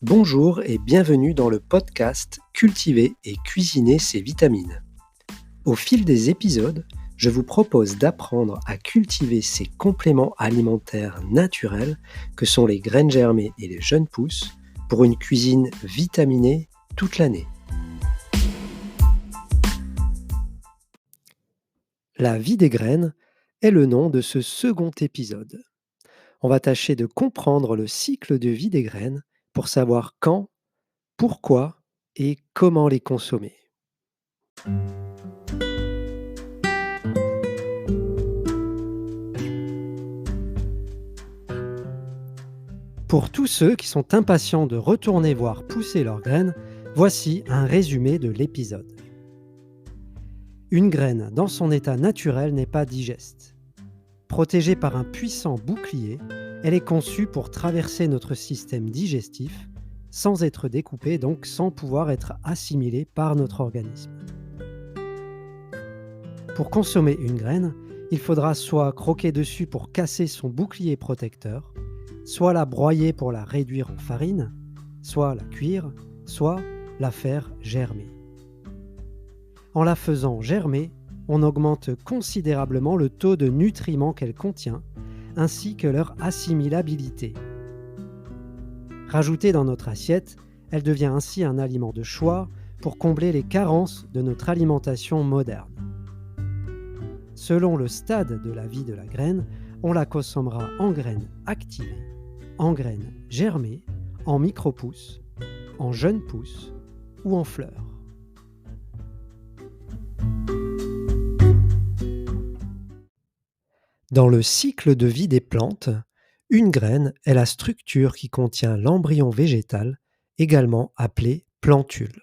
Bonjour et bienvenue dans le podcast Cultiver et cuisiner ses vitamines. Au fil des épisodes, je vous propose d'apprendre à cultiver ces compléments alimentaires naturels que sont les graines germées et les jeunes pousses pour une cuisine vitaminée toute l'année. La vie des graines est le nom de ce second épisode. On va tâcher de comprendre le cycle de vie des graines pour savoir quand, pourquoi et comment les consommer. Pour tous ceux qui sont impatients de retourner voir pousser leurs graines, voici un résumé de l'épisode. Une graine dans son état naturel n'est pas digeste. Protégée par un puissant bouclier, elle est conçue pour traverser notre système digestif sans être découpée, donc sans pouvoir être assimilée par notre organisme. Pour consommer une graine, il faudra soit croquer dessus pour casser son bouclier protecteur, soit la broyer pour la réduire en farine, soit la cuire, soit la faire germer. En la faisant germer, on augmente considérablement le taux de nutriments qu'elle contient, ainsi que leur assimilabilité. Rajoutée dans notre assiette, elle devient ainsi un aliment de choix pour combler les carences de notre alimentation moderne. Selon le stade de la vie de la graine, on la consommera en graines activées, en graines germées, en micro-pousses, en jeunes pousses ou en fleurs. Dans le cycle de vie des plantes, une graine est la structure qui contient l'embryon végétal, également appelé plantule.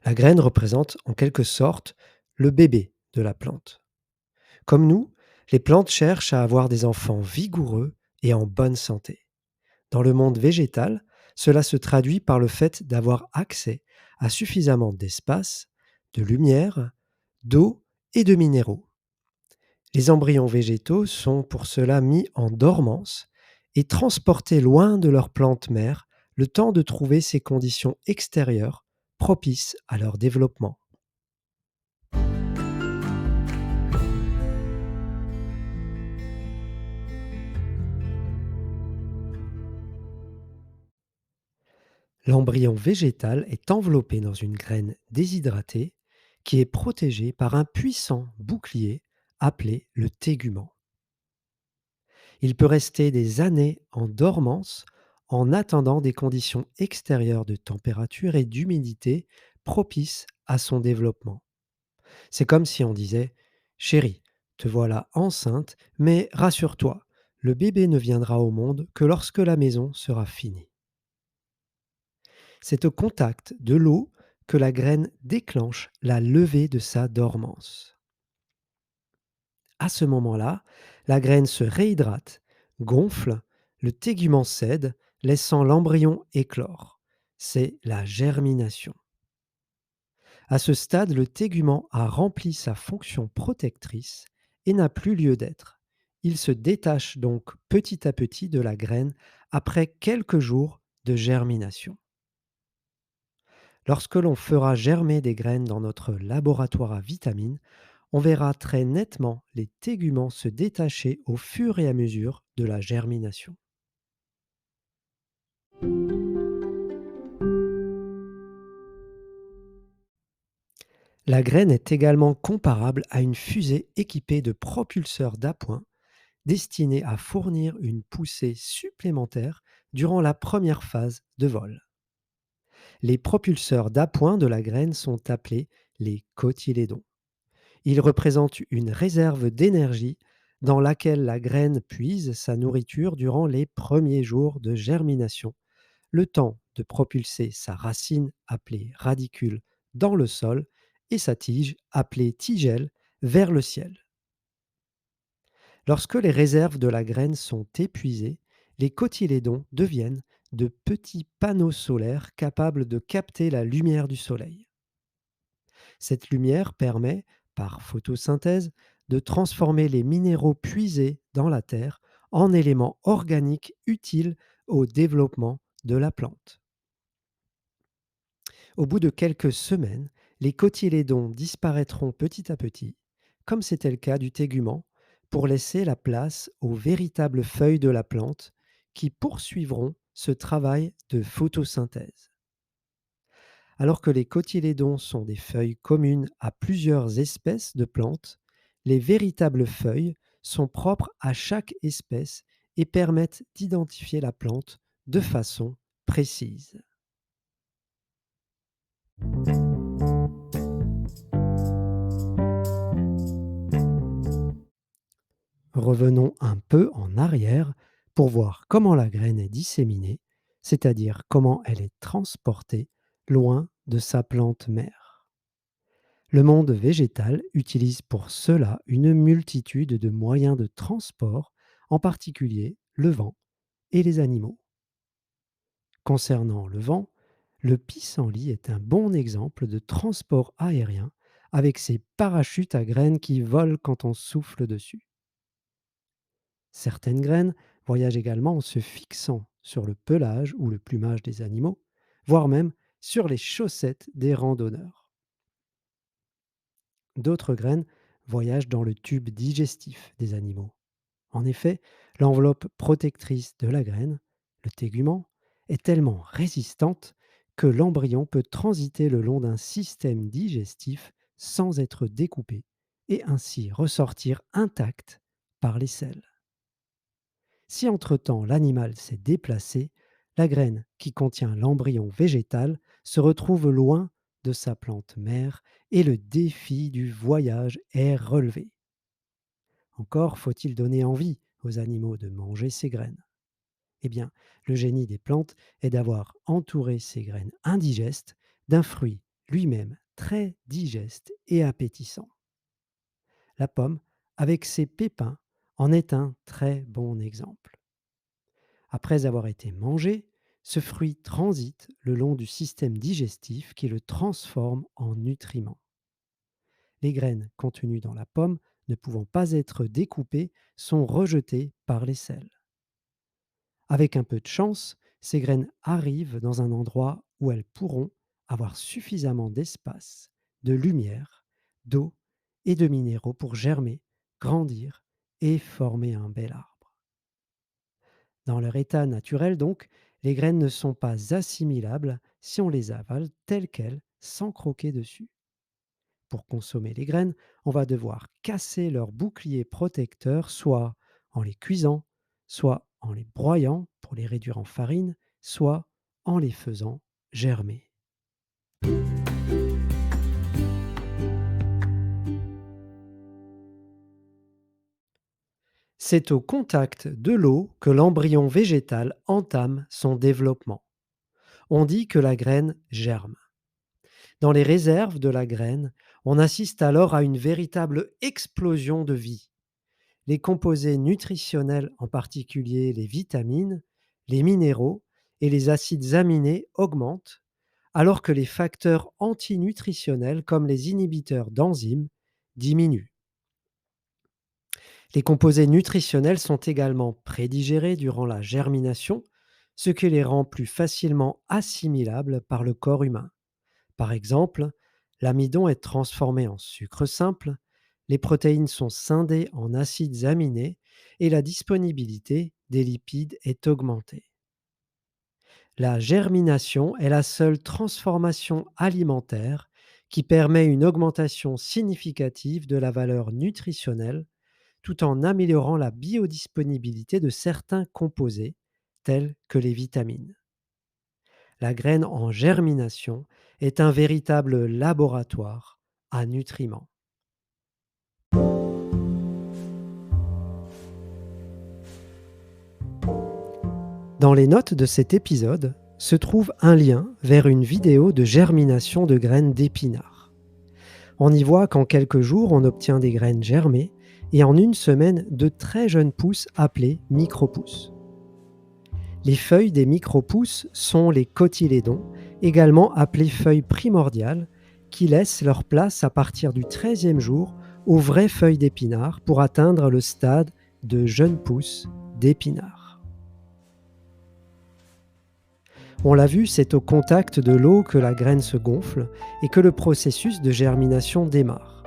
La graine représente en quelque sorte le bébé de la plante. Comme nous, les plantes cherchent à avoir des enfants vigoureux et en bonne santé. Dans le monde végétal, cela se traduit par le fait d'avoir accès à suffisamment d'espace, de lumière, d'eau et de minéraux. Les embryons végétaux sont pour cela mis en dormance et transportés loin de leur plante mère le temps de trouver ces conditions extérieures propices à leur développement. L'embryon végétal est enveloppé dans une graine déshydratée qui est protégée par un puissant bouclier appelé le tégument. Il peut rester des années en dormance en attendant des conditions extérieures de température et d'humidité propices à son développement. C'est comme si on disait: Chérie, te voilà enceinte, mais rassure-toi, le bébé ne viendra au monde que lorsque la maison sera finie. C'est au contact de l'eau que la graine déclenche la levée de sa dormance. À ce moment-là, la graine se réhydrate, gonfle, le tégument cède, laissant l'embryon éclore. C'est la germination. À ce stade, le tégument a rempli sa fonction protectrice et n'a plus lieu d'être. Il se détache donc petit à petit de la graine après quelques jours de germination. Lorsque l'on fera germer des graines dans notre laboratoire à vitamines, on verra très nettement les téguments se détacher au fur et à mesure de la germination. La graine est également comparable à une fusée équipée de propulseurs d'appoint destinés à fournir une poussée supplémentaire durant la première phase de vol. Les propulseurs d'appoint de la graine sont appelés les cotylédons. Ils représentent une réserve d'énergie dans laquelle la graine puise sa nourriture durant les premiers jours de germination, le temps de propulser sa racine appelée radicule dans le sol et sa tige appelée tigelle vers le ciel. Lorsque les réserves de la graine sont épuisées, les cotylédons deviennent de petits panneaux solaires capables de capter la lumière du soleil. Cette lumière permet, par photosynthèse, de transformer les minéraux puisés dans la terre en éléments organiques utiles au développement de la plante. Au bout de quelques semaines, les cotylédons disparaîtront petit à petit, comme c'était le cas du tégument, pour laisser la place aux véritables feuilles de la plante qui poursuivront ce travail de photosynthèse. Alors que les cotylédons sont des feuilles communes à plusieurs espèces de plantes, les véritables feuilles sont propres à chaque espèce et permettent d'identifier la plante de façon précise. Revenons un peu en arrière pour voir comment la graine est disséminée, c'est-à-dire comment elle est transportée loin de sa plante mère. Le monde végétal utilise pour cela une multitude de moyens de transport, en particulier le vent et les animaux. Concernant le vent, le pissenlit est un bon exemple de transport aérien avec ses parachutes à graines qui volent quand on souffle dessus. Certaines graines voyagent également en se fixant sur le pelage ou le plumage des animaux, voire même sur les chaussettes des randonneurs. D'autres graines voyagent dans le tube digestif des animaux. En effet, l'enveloppe protectrice de la graine, le tégument, est tellement résistante que l'embryon peut transiter le long d'un système digestif sans être découpé et ainsi ressortir intact par les selles. Si entre-temps l'animal s'est déplacé, la graine qui contient l'embryon végétal se retrouve loin de sa plante mère et le défi du voyage est relevé. Encore faut-il donner envie aux animaux de manger ces graines. Eh bien, le génie des plantes est d'avoir entouré ces graines indigestes d'un fruit lui-même très digeste et appétissant. La pomme, avec ses pépins, en est un très bon exemple. Après avoir été mangé, ce fruit transite le long du système digestif qui le transforme en nutriments. Les graines contenues dans la pomme, ne pouvant pas être découpées, sont rejetées par les selles. Avec un peu de chance, ces graines arrivent dans un endroit où elles pourront avoir suffisamment d'espace, de lumière, d'eau et de minéraux pour germer, grandir et former un bel arbre. Dans leur état naturel donc, les graines ne sont pas assimilables si on les avale telles quelles sans croquer dessus. Pour consommer les graines, on va devoir casser leur bouclier protecteur, soit en les cuisant, soit en les broyant pour les réduire en farine, soit en les faisant germer. C'est au contact de l'eau que l'embryon végétal entame son développement. On dit que la graine germe. Dans les réserves de la graine, on assiste alors à une véritable explosion de vie. Les composés nutritionnels, en particulier les vitamines, les minéraux et les acides aminés augmentent, alors que les facteurs antinutritionnels comme les inhibiteurs d'enzymes diminuent. Les composés nutritionnels sont également prédigérés durant la germination, ce qui les rend plus facilement assimilables par le corps humain. Par exemple, l'amidon est transformé en sucre simple, les protéines sont scindées en acides aminés et la disponibilité des lipides est augmentée. La germination est la seule transformation alimentaire qui permet une augmentation significative de la valeur nutritionnelle tout en améliorant la biodisponibilité de certains composés tels que les vitamines. La graine en germination est un véritable laboratoire à nutriments. Dans les notes de cet épisode se trouve un lien vers une vidéo de germination de graines d'épinards. On y voit qu'en quelques jours, on obtient des graines germées et en une semaine, de très jeunes pousses appelées micropousses. Les feuilles des micropousses sont les cotylédons, également appelées feuilles primordiales, qui laissent leur place à partir du 13e jour aux vraies feuilles d'épinards pour atteindre le stade de jeunes pousses d'épinards. On l'a vu, c'est au contact de l'eau que la graine se gonfle et que le processus de germination démarre.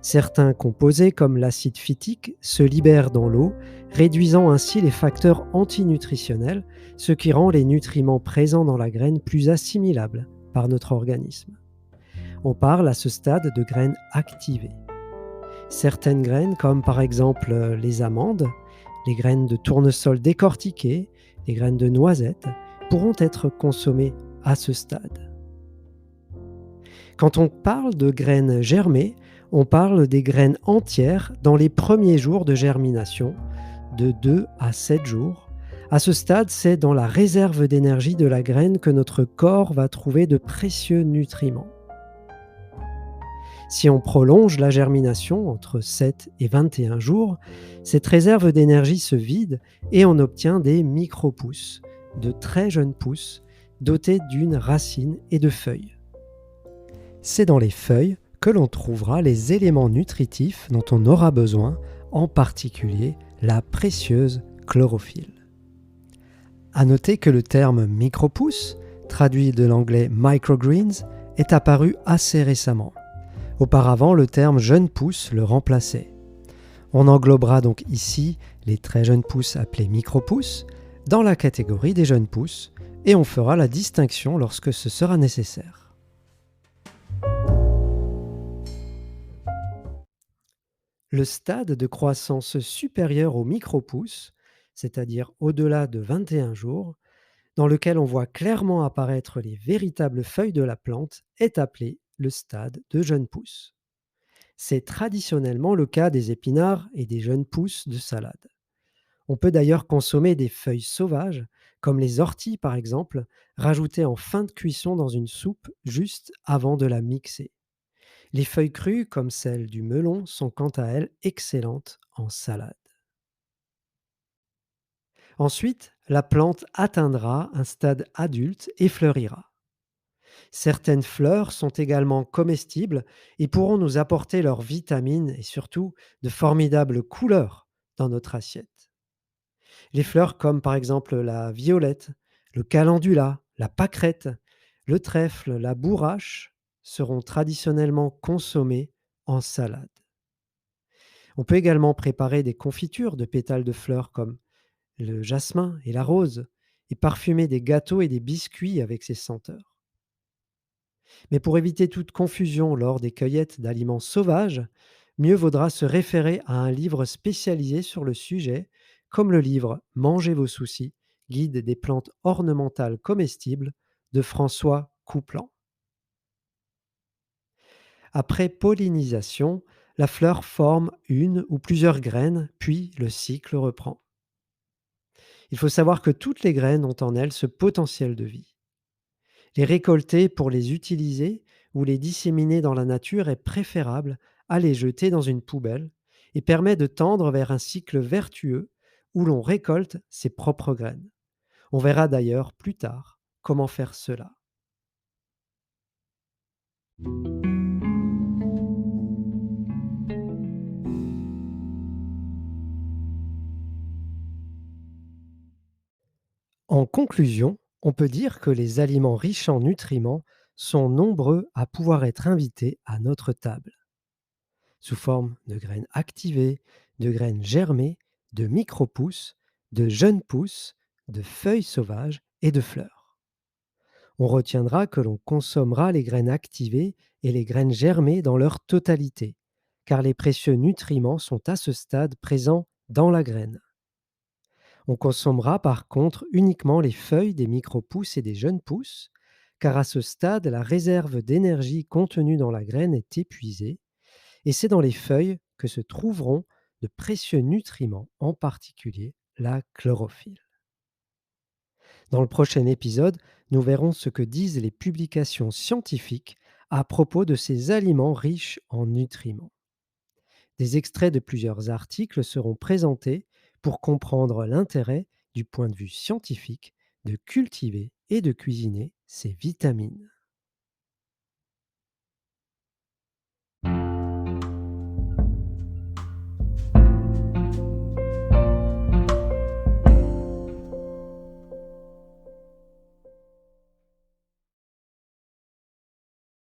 Certains composés comme l'acide phytique se libèrent dans l'eau, réduisant ainsi les facteurs antinutritionnels, ce qui rend les nutriments présents dans la graine plus assimilables par notre organisme. On parle à ce stade de graines activées. Certaines graines, comme par exemple les amandes, les graines de tournesol décortiquées, les graines de noisettes, pourront être consommées à ce stade. Quand on parle de graines germées, on parle des graines entières dans les premiers jours de germination, de 2 à 7 jours. À ce stade, c'est dans la réserve d'énergie de la graine que notre corps va trouver de précieux nutriments. Si on prolonge la germination entre 7 et 21 jours, cette réserve d'énergie se vide et on obtient des micro-pousses, de très jeunes pousses, dotés d'une racine et de feuilles. C'est dans les feuilles que l'on trouvera les éléments nutritifs dont on aura besoin, en particulier la précieuse chlorophylle. À noter que le terme micro-pousse, traduit de l'anglais microgreens, est apparu assez récemment. Auparavant, le terme jeune pousse le remplaçait. On englobera donc ici les très jeunes pousses appelées micro-pousses dans la catégorie des jeunes pousses et on fera la distinction lorsque ce sera nécessaire. Le stade de croissance supérieur au micro-pouce, c'est-à-dire au-delà de 21 jours, dans lequel on voit clairement apparaître les véritables feuilles de la plante, est appelé le stade de jeune pousse. C'est traditionnellement le cas des épinards et des jeunes pousses de salade. On peut d'ailleurs consommer des feuilles sauvages, comme les orties par exemple, rajoutées en fin de cuisson dans une soupe juste avant de la mixer. Les feuilles crues, comme celles du melon, sont quant à elles excellentes en salade. Ensuite, la plante atteindra un stade adulte et fleurira. Certaines fleurs sont également comestibles et pourront nous apporter leurs vitamines et surtout de formidables couleurs dans notre assiette. Les fleurs comme par exemple la violette, le calendula, la pâquerette, le trèfle, la bourrache seront traditionnellement consommées en salade. On peut également préparer des confitures de pétales de fleurs comme le jasmin et la rose et parfumer des gâteaux et des biscuits avec ces senteurs. Mais pour éviter toute confusion lors des cueillettes d'aliments sauvages, mieux vaudra se référer à un livre spécialisé sur le sujet, comme le livre Mangez vos soucis, guide des plantes ornementales comestibles de François Couplan. Après pollinisation, la fleur forme une ou plusieurs graines, puis le cycle reprend. Il faut savoir que toutes les graines ont en elles ce potentiel de vie. Les récolter pour les utiliser ou les disséminer dans la nature est préférable à les jeter dans une poubelle et permet de tendre vers un cycle vertueux où l'on récolte ses propres graines. On verra d'ailleurs plus tard comment faire cela. En conclusion, on peut dire que les aliments riches en nutriments sont nombreux à pouvoir être invités à notre table, sous forme de graines activées, de graines germées, de micro-pousses, de jeunes pousses, de feuilles sauvages et de fleurs. On retiendra que l'on consommera les graines activées et les graines germées dans leur totalité, car les précieux nutriments sont à ce stade présents dans la graine. On consommera par contre uniquement les feuilles des micro-pousses et des jeunes pousses, car à ce stade, la réserve d'énergie contenue dans la graine est épuisée, et c'est dans les feuilles que se trouveront de précieux nutriments, en particulier la chlorophylle. Dans le prochain épisode, nous verrons ce que disent les publications scientifiques à propos de ces aliments riches en nutriments. Des extraits de plusieurs articles seront présentés pour comprendre l'intérêt, du point de vue scientifique, de cultiver et de cuisiner ces vitamines.